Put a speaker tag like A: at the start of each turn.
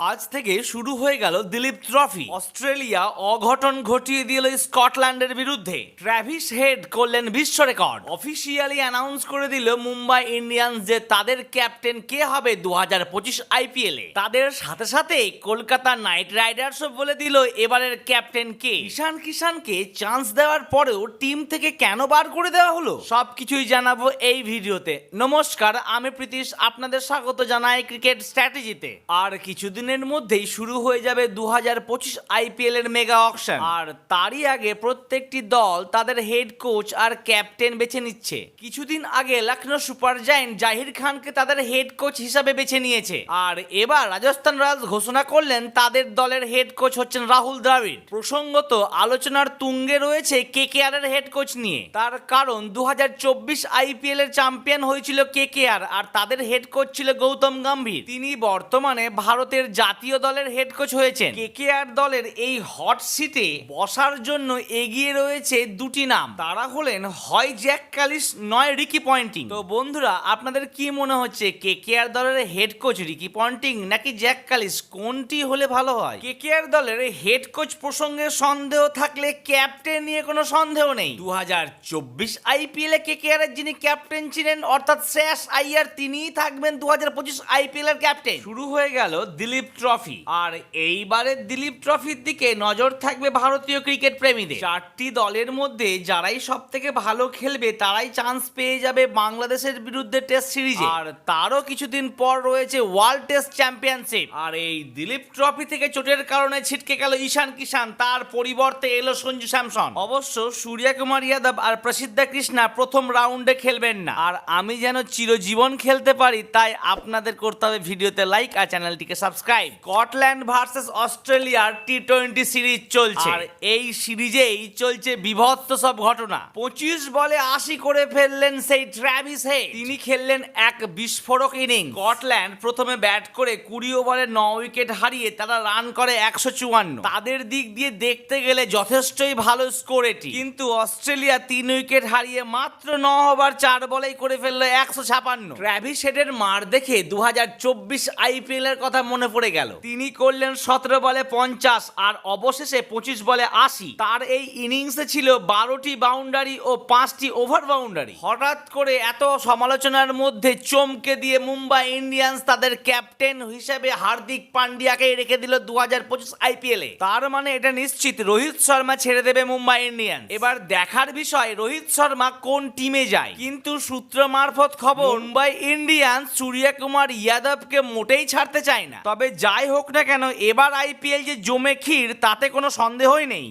A: আজ থেকে শুরু হয়ে গেল দিলীপ ট্রফি। অস্ট্রেলিয়া অঘটন ঘটিয়ে দিল স্কটল্যান্ডের বিরুদ্ধে। ট্র্যাভিস হেড করলেন বিশ্ব রেকর্ড। অফিসিয়ালি অ্যানাউন্স করে দিল মুম্বাই ইন্ডিয়ান্স যে তাদের ক্যাপ্টেন কে হবে 2025 আইপিএলে। তাদের সাথে সাথে কলকাতা নাইট রাইডার্সও বলে দিল এবারের ক্যাপ্টেন কে। ঈশান কিষানকে চান্স দেওয়ার পরেও টিম থেকে কেন বার করে দেওয়া হলো সবকিছুই জানাবো এই ভিডিওতে। নমস্কার, আমি প্রীতিশ, আপনাদের স্বাগত জানাই ক্রিকেট স্ট্র্যাটেজিতে। আর কিছুদিনের মধ্যেই শুরু হয়ে যাবে 2025 আইপিএল এর মেগা অকশন। আর তারই আগে প্রত্যেকটি দল তাদের হেড কোচ আর ক্যাপ্টেন বেছে নিচ্ছে। কিছুদিন আগে লখনৌ সুপার জায়ান্ট জাহির খানকে তাদের হেড কোচ হিসাবে বেছে নিয়েছে। আর এবার রাজস্থান রয়্যালস ঘোষণা করলেন তাদের দলের হেড কোচ হচ্ছেন রাহুল দ্রাবিড়। প্রসঙ্গত আলোচনার তুঙ্গে রয়েছে কেকেআর এর হেড কোচ নিয়ে। তার কারণ 2024 আইপিএল এর চ্যাম্পিয়ন হয়েছিল কেকেআর, আর তাদের হেড কোচ ছিল গৌতম গম্ভীর। তিনি বর্তমানে ভারতের জাতীয় দলের হেড কোচ হয়েছেন। কেকেআর দলের এই হট সিটে বসার জন্য এগিয়ে রয়েছে দুটি নাম। তারা হলেন হয় জ্যাক কালিস নয় রিকি পন্টিং। তো বন্ধুরা, আপনাদের কি মনে হচ্ছে কেকেআর দলের হেড কোচ রিকি পন্টিং নাকি জ্যাক কালিস, কোনটি হলে ভালো হয়? কেকেআর দলের হেড কোচ প্রসঙ্গে সন্দেহ থাকলে ক্যাপ্টেন নিয়ে কোনো সন্দেহ নেই। 2024 আইপিএল এ কেকেআর এর যিনি ক্যাপ্টেন ছিলেন অর্থাৎ শ্রেয়াস আইয়ার, তিনিই থাকবেন 2025 আইপিএল এর ক্যাপ্টেন। শুরু হয়ে গেল দিলীপ ট্রফি, আর এইবারের দিলীপ ট্রফির দিকে নজর থাকবে ভারতীয় ক্রিকেট প্রেমীদের। চারটি দলের মধ্যে যারাই সব থেকে ভালো খেলবে তারাই চান্স পেয়ে যাবে বাংলাদেশের বিরুদ্ধে টেস্ট সিরিজে। আর তারও কিছুদিন পর রয়েছে ওয়ার্ল্ড টেস্ট চ্যাম্পিয়নশিপ। আর এই দিলীপ ট্রফি থেকে চোটের কারণে ছিটকে গেল ঈশান কিষান, তার পরিবর্তে এলো সঞ্জু স্যামসন। অবশ্য সূর্যকুমার যাদব আর প্রসিদ্ধ কৃষ্ণা প্রথম রাউন্ডে খেলবেন না। আর আমি যেন চিরজীবন খেলতে পারি তাই আপনাদের করতে হবে ভিডিওতে লাইক আর চ্যানেলটিকে সাবস্ক্রাইব। স্কটল্যান্ড ভার্সেস অস্ট্রেলিয়ার টি-20 সিরিজ চলছে, আর এই সিরিজেই চলছে বিভৎস সব ঘটনা। 25 বলে 80 করে ফেললেন সেই ট্র্যাভিস হেড। তিনি খেললেন এক বিস্ফোরক ইনিংস। স্কটল্যান্ড প্রথমে ব্যাট করে 20 ওভারে 9 উইকেট হারিয়ে তারা রান করে 154। তাদের দিক দিয়ে দেখতে গেলে যথেষ্টই ভালো স্কোর এটি। কিন্তু অস্ট্রেলিয়া 3 উইকেট হারিয়ে মাত্র 9 ওভার 4 বলেই করে ফেললো 156। ট্র্যাভিস হেডের মার দেখে 2024 আইপিএল এর কথা মনে পড়ে গেল। তিনি করলেন 17 বলে 50 আর অবশেষে 25 বলে 80। তার এই ইনিংসে ছিল 12টি বাউন্ডারি ও 5টি ওভার বাউন্ডারি। হঠাৎ করে এত সমালোচনার মধ্যে চমকে দিয়ে মুম্বাই ইন্ডিয়ান্স তাদের ক্যাপ্টেন হিসেবে হার্দিক পান্ডিয়াকে রেখে দিল 2025 আইপিএলে। তার মানে এটা নিশ্চিত রোহিত শর্মা ছেড়ে দেবে মুম্বাই ইন্ডিয়ান্স। এবার দেখার বিষয় রোহিত শর্মা কোন টিমে যায়। কিন্তু সূত্র মারফত খবর মুম্বাই ইন্ডিয়ান্স সূর্যকুমার যাদবকে মোটেই ছাড়তে চায় না। তবে যাই হোক না কেন এবার আইপিএল যে জমে ক্ষীর তাতে কোনো সন্দেহই নেই।